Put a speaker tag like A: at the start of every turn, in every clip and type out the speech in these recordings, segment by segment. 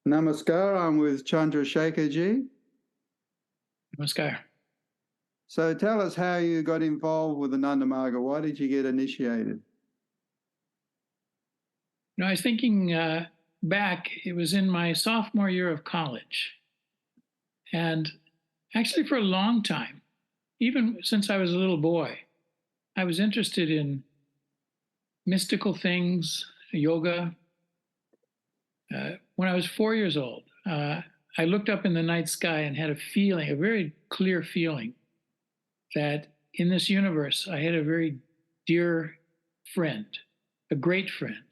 A: Namaskar, I'm with Chandra Shekar ji.
B: Namaskar.
A: So tell us how you got involved with the Nanda Marga. Why did you get initiated?
B: I was thinking back, it was in my sophomore year of college. And actually, for a long time, even since I was a little boy, I was interested in mystical things, yoga. When I was 4 years old, I looked up in the night sky and had a feeling, a very clear feeling, that in this universe, I had a very dear friend, a great friend.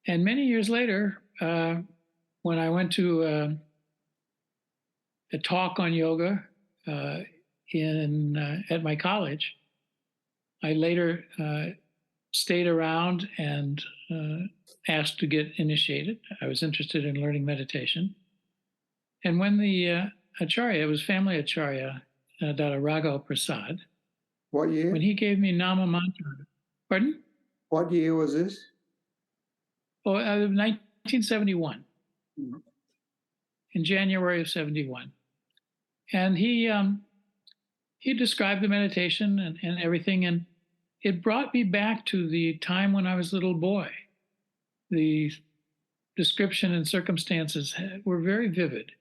B: And many years later, when I went to a talk on yoga at my college, I later stayed around and asked to get initiated. I was interested in learning meditation. And when the Acharya, it was family Acharya, Dada Raghav Prasad.
A: What year?
B: When he gave me Nama Mantra. Pardon?
A: What year was this?
B: Oh, 1971.
A: Mm-hmm.
B: In January of 71. And he described the meditation and everything, and it brought me back to the time when I was a little boy. The description and circumstances were very vivid.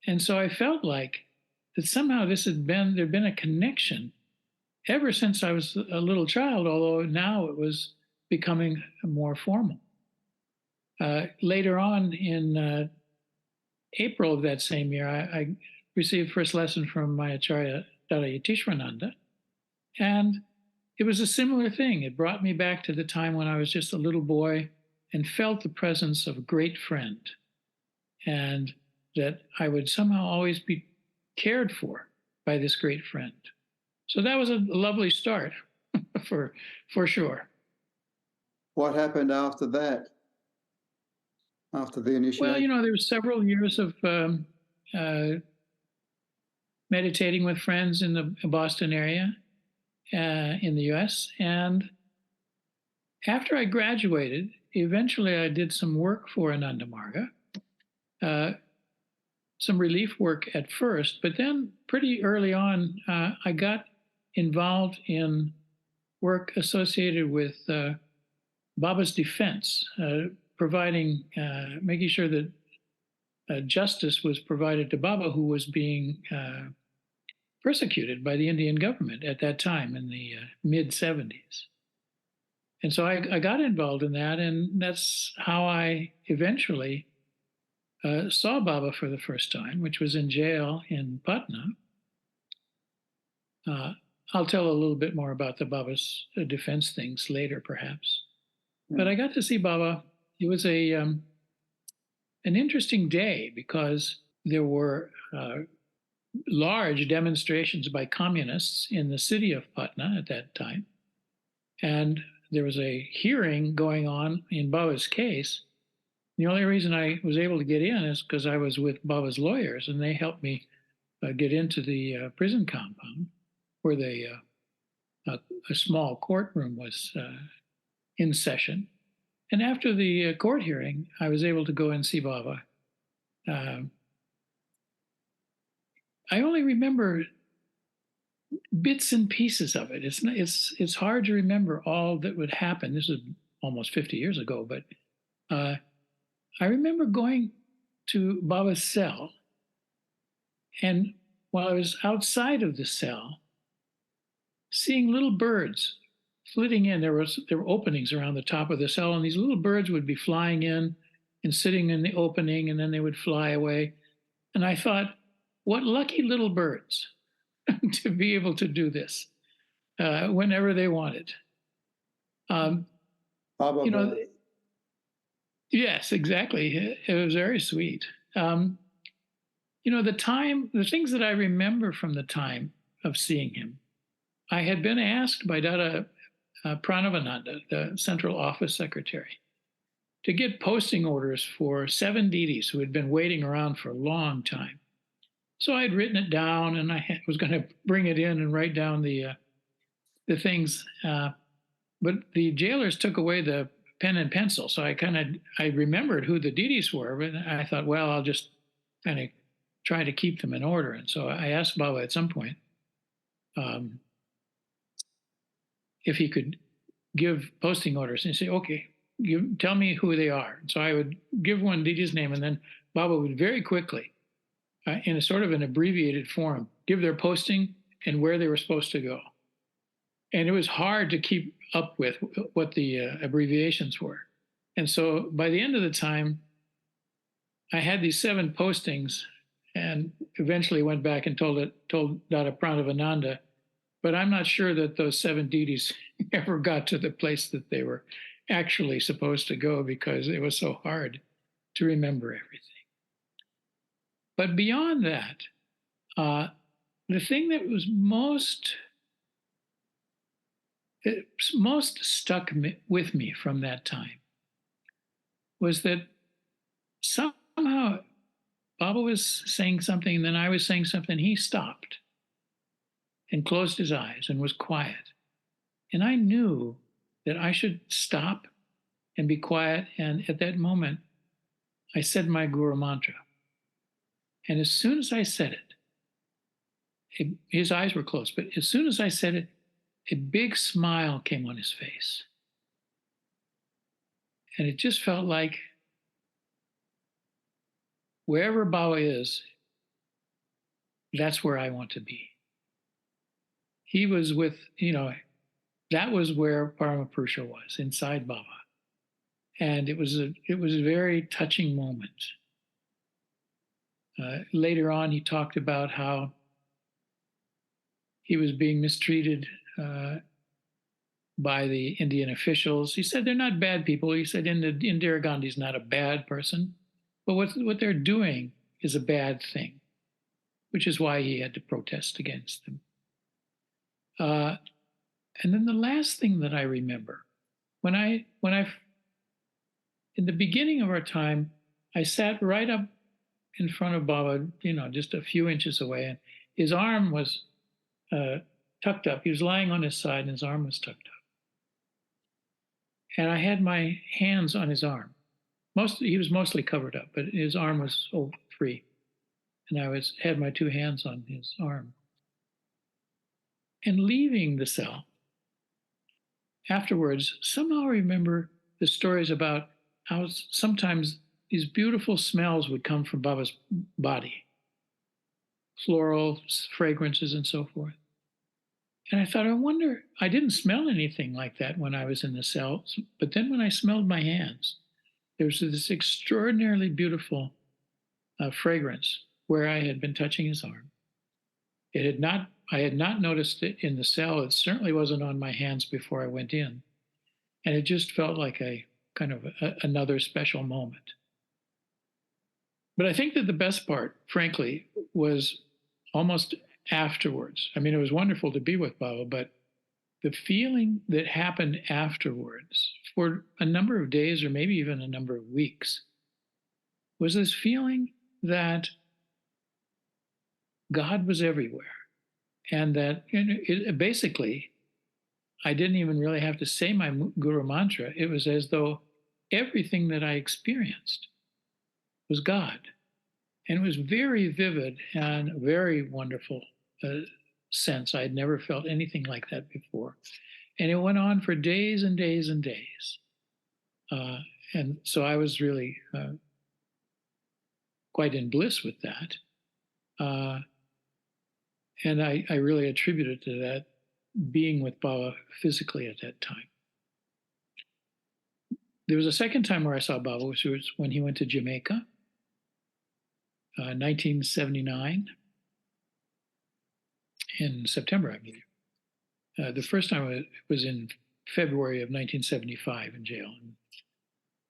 B: And so I felt like that somehow there'd been a connection ever since I was a little child, although now it was becoming more formal. Later on in April of that same year, I received first lesson from my Acharya, Dada Yatishwarananda, and it was a similar thing. It brought me back to the time when I was just a little boy and felt the presence of a great friend, and that I would somehow always be cared for by this great friend. So that was a lovely start, for sure.
A: What happened after that? After the initiation?
B: Well, there were several years of meditating with friends in the Boston area, in the U.S. And after I graduated, eventually I did some work for Ananda Marga, some relief work at first, but then pretty early on, I got involved in work associated with Baba's defense, providing, making sure that justice was provided to Baba, who was being persecuted by the Indian government at that time in the mid-70s. And so I got involved in that, and that's how I eventually saw Baba for the first time, which was in jail in Patna. I'll tell a little bit more about the Baba's defense things later, perhaps. Yeah. But I got to see Baba. It was an interesting day because there were large demonstrations by communists in the city of Patna at that time. And there was a hearing going on in Baba's case. The only reason I was able to get in is because I was with Baba's lawyers, and they helped me get into the prison compound where a small courtroom was in session. And after the court hearing, I was able to go and see Baba. I only remember bits and pieces of it. It's hard to remember all that would happen. This is almost 50 years ago, but I remember going to Baba's cell, and while I was outside of the cell, seeing little birds flitting in. There were openings around the top of the cell, and these little birds would be flying in and sitting in the opening, and then they would fly away. And I thought, what lucky little birds to be able to do this whenever they wanted. Yes, exactly. It was very sweet. The things that I remember from the time of seeing him, I had been asked by Dada Pranavananda, the Central Office Secretary, to get posting orders for 7 didis who had been waiting around for a long time. So I'd written it down, and I was going to bring it in and write down the things. But the jailers took away the pen and pencil. So I remembered who the didis were, but I thought, well, I'll just kind of try to keep them in order. And so I asked Baba at some point if he could give posting orders, and he'd say, okay, tell me who they are. So I would give one didi's name, and then Baba would very quickly, in a sort of an abbreviated form, give their posting and where they were supposed to go. And it was hard to keep up with what the abbreviations were. And so by the end of the time, I had these 7 postings, and eventually went back and told Dada Pranavananda, but I'm not sure that those 7 didis ever got to the place that they were actually supposed to go, because it was so hard to remember everything. But beyond that, the thing that was most stuck with me from that time was that somehow Baba was saying something, and then I was saying something. He stopped and closed his eyes and was quiet. And I knew that I should stop and be quiet. And at that moment, I said my Guru mantra. And as soon as I said it, his eyes were closed, but as soon as I said it, a big smile came on his face. And it just felt like wherever Baba is, that's where I want to be. He was with, that was where Paramapurusha was, inside Baba. And it was a very touching moment. Later on, he talked about how he was being mistreated by the Indian officials. He said they're not bad people. He said Indira Gandhi's not a bad person, but what they're doing is a bad thing, which is why he had to protest against them. And then the last thing that I remember, when I in the beginning of our time, I sat right up in front of Baba, just a few inches away, and his arm was tucked up. He was lying on his side, and his arm was tucked up. And I had my hands on his arm. He was mostly covered up, but his arm was free. And I had my 2 hands on his arm. And leaving the cell, afterwards, somehow I remember the stories about how sometimes these beautiful smells would come from Baba's body, floral fragrances and so forth. And I thought, I wonder, I didn't smell anything like that when I was in the cell, but then when I smelled my hands, there was this extraordinarily beautiful fragrance where I had been touching his arm. I had not noticed it in the cell. It certainly wasn't on my hands before I went in. And it just felt like a kind of another special moment. But I think that the best part, frankly, was almost afterwards. I mean, it was wonderful to be with Baba, but the feeling that happened afterwards for a number of days or maybe even a number of weeks was this feeling that God was everywhere. And that basically, I didn't even really have to say my Guru mantra. It was as though everything that I experienced was God. And it was very vivid and very wonderful sense. I had never felt anything like that before. And it went on for days and days and days. And so I was really quite in bliss with that. And I really attribute it to that being with Baba physically at that time. There was a second time where I saw Baba, which was when he went to Jamaica, 1979, in September, I believe. The first time was in February of 1975 in jail. And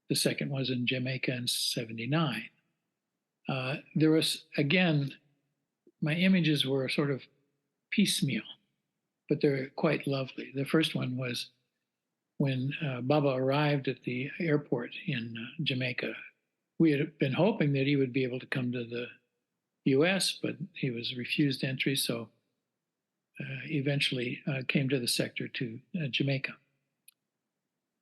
B: the second was in Jamaica in 79. There was, again, my images were sort of piecemeal, but they're quite lovely. The first one was when Baba arrived at the airport in Jamaica. We had been hoping that he would be able to come to the US, but he was refused entry, so eventually came to the sector to Jamaica.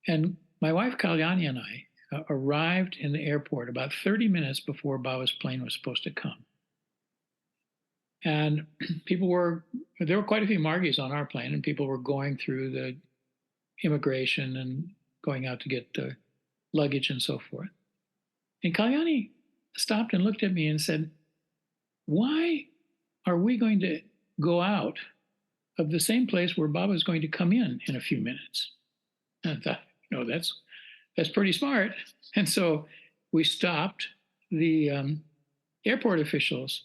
B: And my wife Kalyani and I arrived in the airport about 30 minutes before Baba's plane was supposed to come. And there were quite a few Margis on our plane, and people were going through the immigration and going out to get the luggage and so forth. And Kalyani stopped and looked at me and said, "Why are we going to go out of the same place where Baba is going to come in a few minutes?" And I thought, that's pretty smart. And so we stopped. The airport officials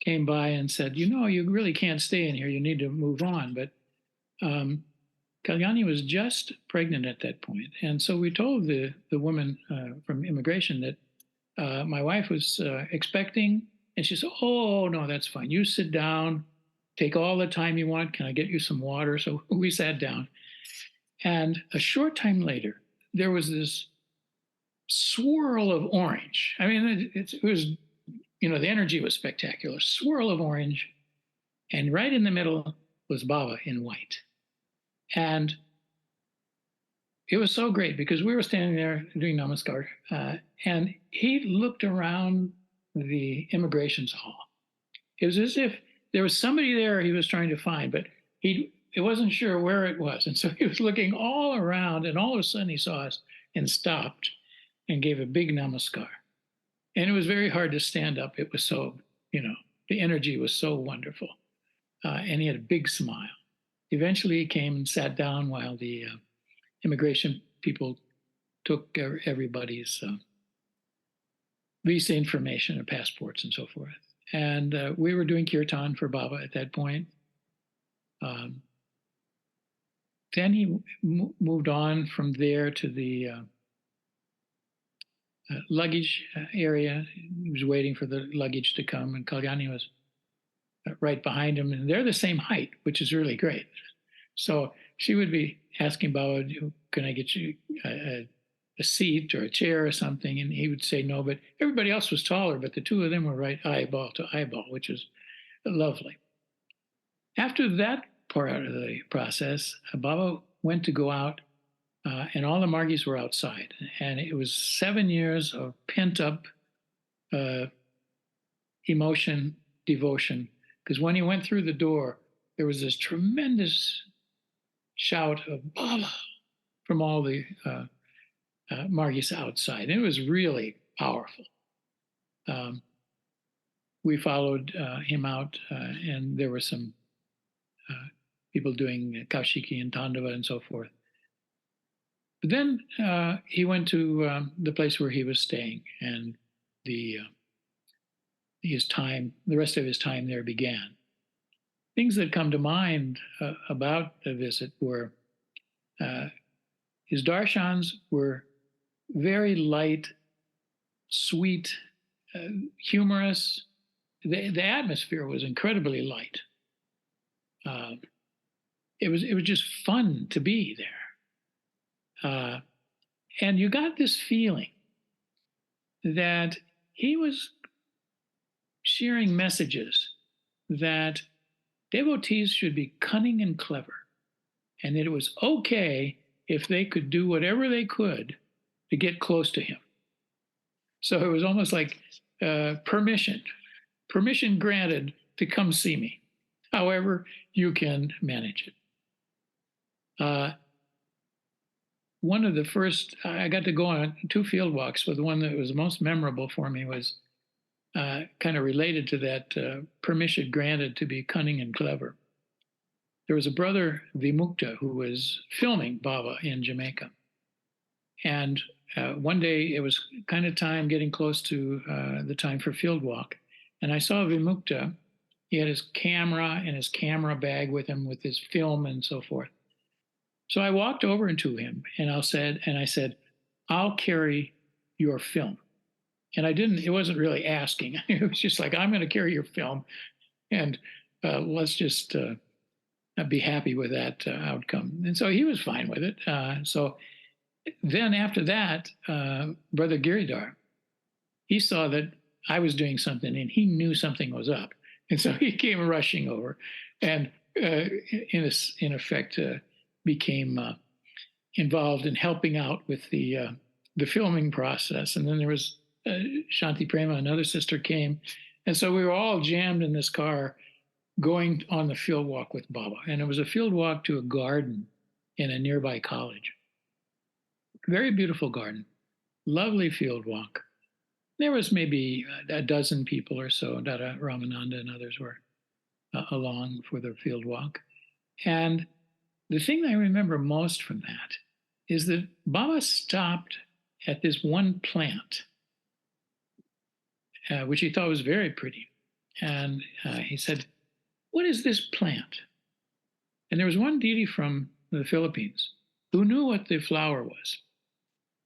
B: came by and said, you really can't stay in here. You need to move on. But Kalyani was just pregnant at that point. And so we told the woman from immigration that my wife was expecting. And she said, "Oh, no, that's fine. You sit down, take all the time you want. Can I get you some water?" So we sat down. And a short time later, there was this swirl of orange. I mean, it was, the energy was spectacular. Swirl of orange. And right in the middle was Baba in white. And it was so great because we were standing there doing namaskar. And he looked around the immigrations hall. It was as if there was somebody there he was trying to find, but he wasn't sure where it was. And so he was looking all around, and all of a sudden he saw us and stopped and gave a big namaskar. And it was very hard to stand up. It was so, the energy was so wonderful. And he had a big smile. Eventually he came and sat down while the immigration people took everybody's visa information and passports and so forth. And we were doing kirtan for Baba at that point. Then he moved on from there to the luggage area. He was waiting for the luggage to come, and Kalyani was right behind him. And they're the same height, which is really great. So she would be asking Baba, "Can I get you a seat or a chair or something?" And he would say no, but everybody else was taller, but the two of them were right eyeball to eyeball, which was lovely. After that part of the process, Baba went to go out, and all the Margis were outside. And it was 7 years of pent-up emotion, devotion, because when he went through the door, there was this tremendous shout of Baba from all the Margis outside. And it was really powerful. We followed him out, and there were some people doing Kaushiki and Tandava and so forth. But then he went to the place where he was staying, and the rest of his time there began. Things that come to mind about the visit were his darshans were very light, sweet, humorous. The atmosphere was incredibly light. It was just fun to be there. And you got this feeling that he was sharing messages that devotees should be cunning and clever, and that it was okay if they could do whatever they could to get close to him. So it was almost like permission granted to come see me. However, you can manage it. One of the first, I got to go on 2 field walks, but the one that was most memorable for me was kind of related to that permission granted to be cunning and clever. There was a brother, Vimukta, who was filming Baba in Jamaica. And one day it was kind of time getting close to the time for field walk. And I saw Vimukta. He had his camera and his camera bag with him with his film and so forth. So I walked over to him and I said, "I'll carry your film." And it wasn't really asking. It was just like, "I'm going to carry your film, and let's just be happy with that outcome." And so he was fine with it. So then after that, Brother Giridhar, he saw that I was doing something and he knew something was up. And so he came rushing over and in effect became involved in helping out with the filming process. And then there was Shanti Prema, another sister, came. And so we were all jammed in this car going on the field walk with Baba. And it was a field walk to a garden in a nearby college. Very beautiful garden, lovely field walk. There was maybe a dozen people or so. Dada Ramananda and others were along for the field walk. And the thing I remember most from that is that Baba stopped at this one plant, which he thought was very pretty. And he said, "What is this plant?" And there was one didi from the Philippines who knew what the flower was.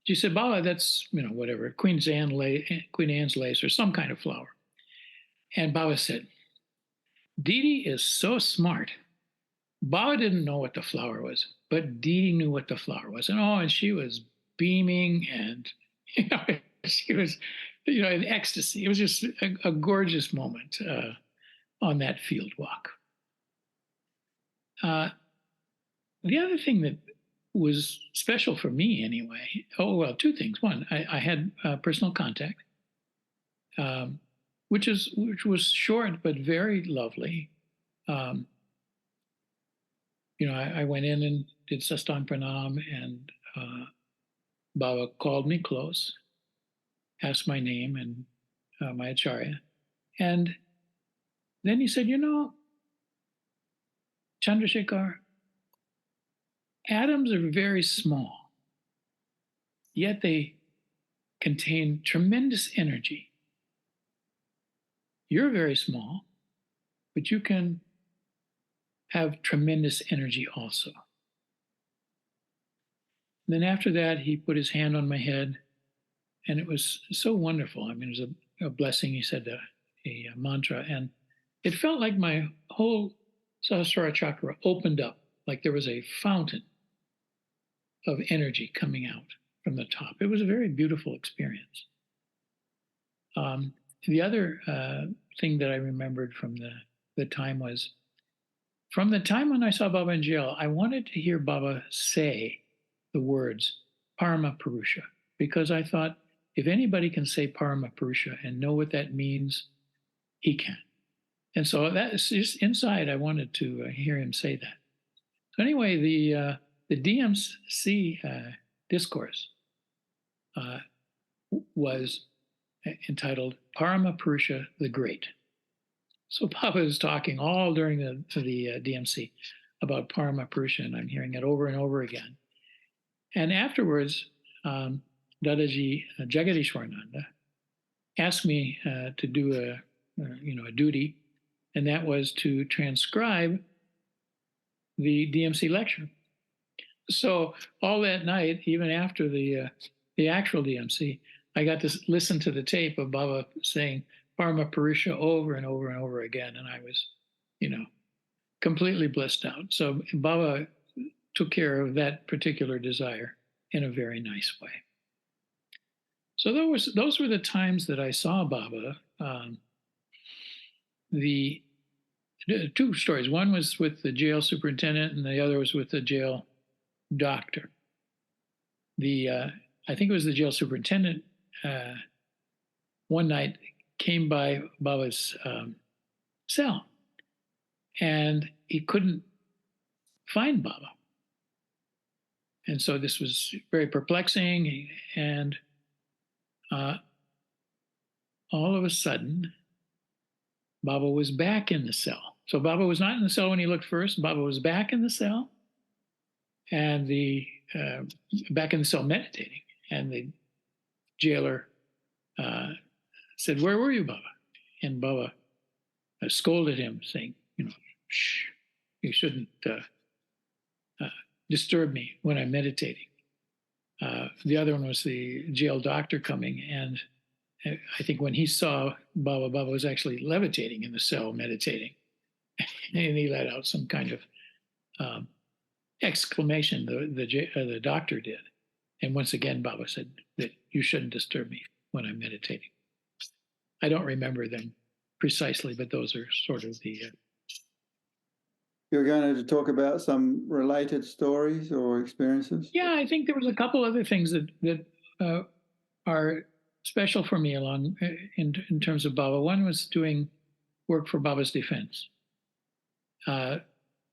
B: She said, "Baba, that's, whatever, Queen Anne's lace or some kind of flower." And Baba said, "Didi is so smart. Baba didn't know what the flower was, but Didi knew what the flower was." And she was beaming, and she was, in ecstasy. It was just a gorgeous moment on that field walk. The other thing that was special for me anyway, two things. One, I had personal contact, which was short but very lovely. I went in and did Sastang Pranam, and Baba called me close, asked my name and my acharya. And then he said, Chandrashekar, atoms are very small, yet they contain tremendous energy. You're very small, but you can have tremendous energy also. And then after that, he put his hand on my head, and it was so wonderful. I mean, it was a blessing. He said a mantra, and it felt like my whole Sahasrara chakra opened up, like there was a fountain of energy coming out from the top. It was a very beautiful experience. The other thing that I remembered from the time was, from the time when I saw Baba in jail, I wanted to hear Baba say the words Parama Purusha, because I thought, if anybody can say Parama Purusha and know what that means, he can. And so that's just inside, I wanted to hear him say that. So anyway, the DMC discourse was entitled Parama Purusha the Great. So Baba is talking all during the DMC about Parama Purusha, and I'm hearing it over and over again. And afterwards, Dadaji Jagadishwarananda asked me to do a duty, and that was to transcribe the DMC lecture. So all that night, even after the actual DMC, I got to listen to the tape of Baba saying Parama Purusha over and over and over again, and I was, completely blissed out. So Baba took care of that particular desire in a very nice way. So those were the times that I saw Baba. The two stories. One was with the jail superintendent, and the other was with the jail doctor. I think it was the jail superintendent. One night came by Baba's cell, and he couldn't find Baba. And so this was very perplexing, and all of a sudden, Baba was back in the cell. So Baba was not in the cell when he looked first. Baba was back in the cell, and back in the cell meditating. And the jailer said, "Where were you, Baba?" And Baba scolded him, saying, "Shh, you shouldn't disturb me when I'm meditating." The other one was the jail doctor coming, and I think when he saw Baba, Baba was actually levitating in the cell, meditating. And he let out some kind of exclamation, the doctor did. And once again, Baba said that you shouldn't disturb me when I'm meditating. I don't remember them precisely, but those are sort of
A: You're going to talk about some related stories or experiences?
B: Yeah, I think there was a couple other things that are special for me along in terms of Baba. One was doing work for Baba's defense,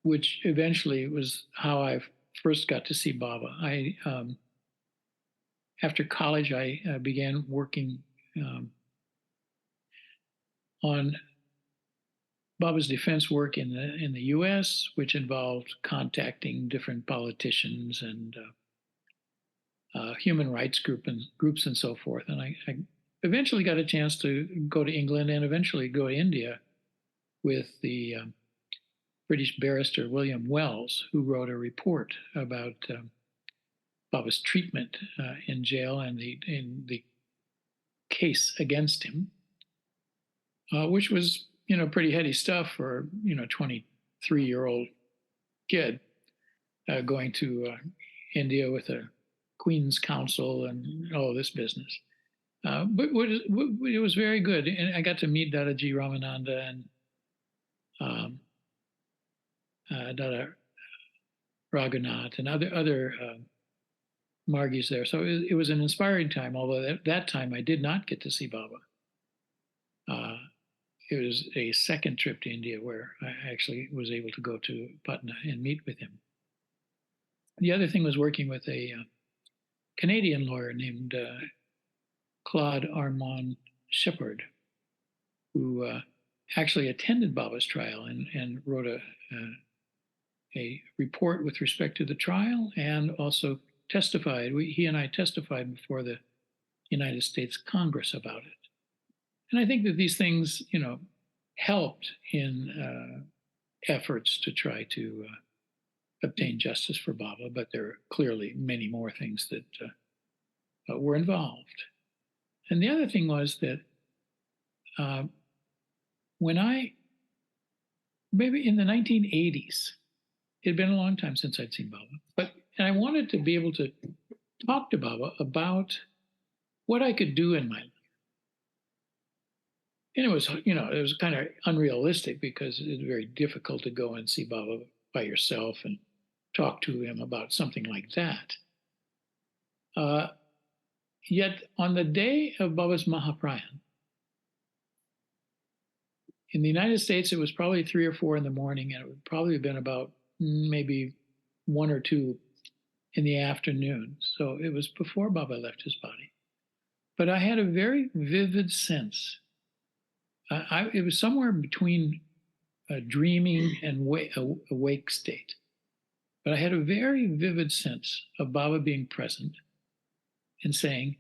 B: which eventually was how I first got to see Baba. After college, I began working on Baba's defense work in the U.S., which involved contacting different politicians and human rights groups and so forth. And I eventually got a chance to go to England and eventually go to India with the British barrister William Wells, who wrote a report about Baba's treatment in jail and the case against him, which was pretty heady stuff for 23-year-old kid going to India with a Queen's Council and all this business. But it was very good, and I got to meet Dadaji Ramananda and Dada Raghunath and other Margis there. So it was an inspiring time, although at that time I did not get to see Baba. It was a second trip to India where I actually was able to go to Patna and meet with him. The other thing was working with a Canadian lawyer named Claude Armand Shepard, who actually attended Baba's trial and wrote a report with respect to the trial and also testified. He and I testified before the United States Congress about it. And I think that these things, helped in efforts to try to obtain justice for Baba, but there are clearly many more things that were involved. And the other thing was that maybe in the 1980s, it had been a long time since I'd seen Baba, and I wanted to be able to talk to Baba about what I could do in my life. And it was kind of unrealistic because it was very difficult to go and see Baba by yourself and talk to him about something like that. Yet on the day of Baba's Mahaprayan, in the United States, it was probably 3 or 4 in the morning, and it would probably have been about maybe 1 or 2 in the afternoon. So it was before Baba left his body. But I had a very vivid sense. It was somewhere between a dreaming and awake state. But I had a very vivid sense of Baba being present and saying,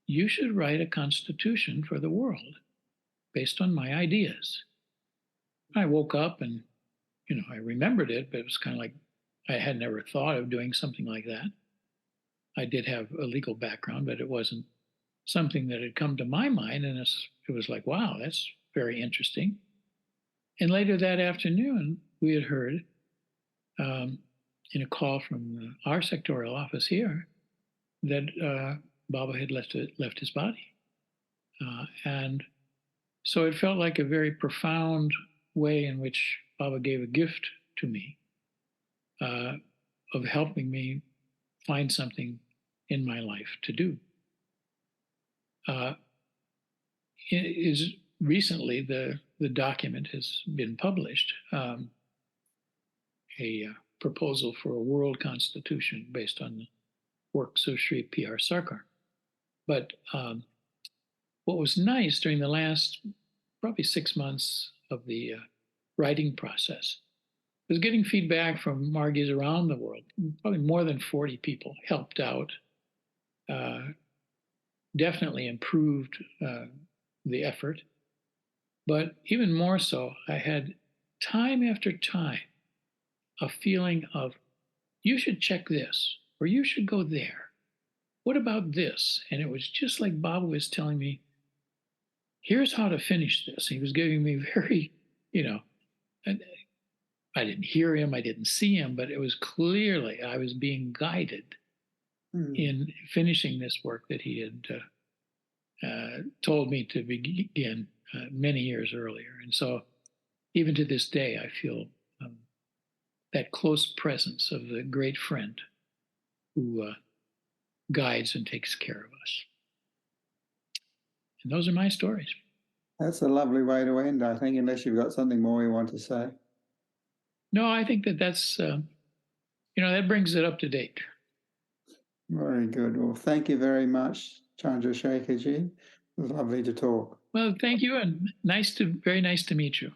B: you should write a constitution for the world based on my ideas. I woke up and, I remembered it, but it was kind of like I had never thought of doing something like that. I did have a legal background, but it wasn't something that had come to my mind. And it was like, wow, that's very interesting. And later that afternoon, we had heard in a call from our sectorial office here that Baba had left his body. And so it felt like a very profound way in which Baba gave a gift to me of helping me find something in my life to do. Recently, the document has been published, a proposal for a world constitution based on the works of Sri P.R. Sarkar. But what was nice during the last probably 6 months of the writing process was getting feedback from Margis around the world. Probably more than 40 people helped out, definitely improved the effort. But even more so, I had time after time a feeling of, you should check this, or you should go there. What about this? And it was just like Baba was telling me, here's how to finish this. He was giving me very, and I didn't hear him, I didn't see him, but it was clearly I was being guided in finishing this work that he had told me to begin many years earlier. And so even to this day, I feel that close presence of the great friend who guides and takes care of us. And those are my stories.
A: That's a lovely way to end, I think, unless you've got something more you want to say.
B: No, I think that's, that brings it up to date.
A: Very good. Well, thank you very much, Chandrashekar ji. It was lovely to talk.
B: Well, thank you, and very nice to meet you.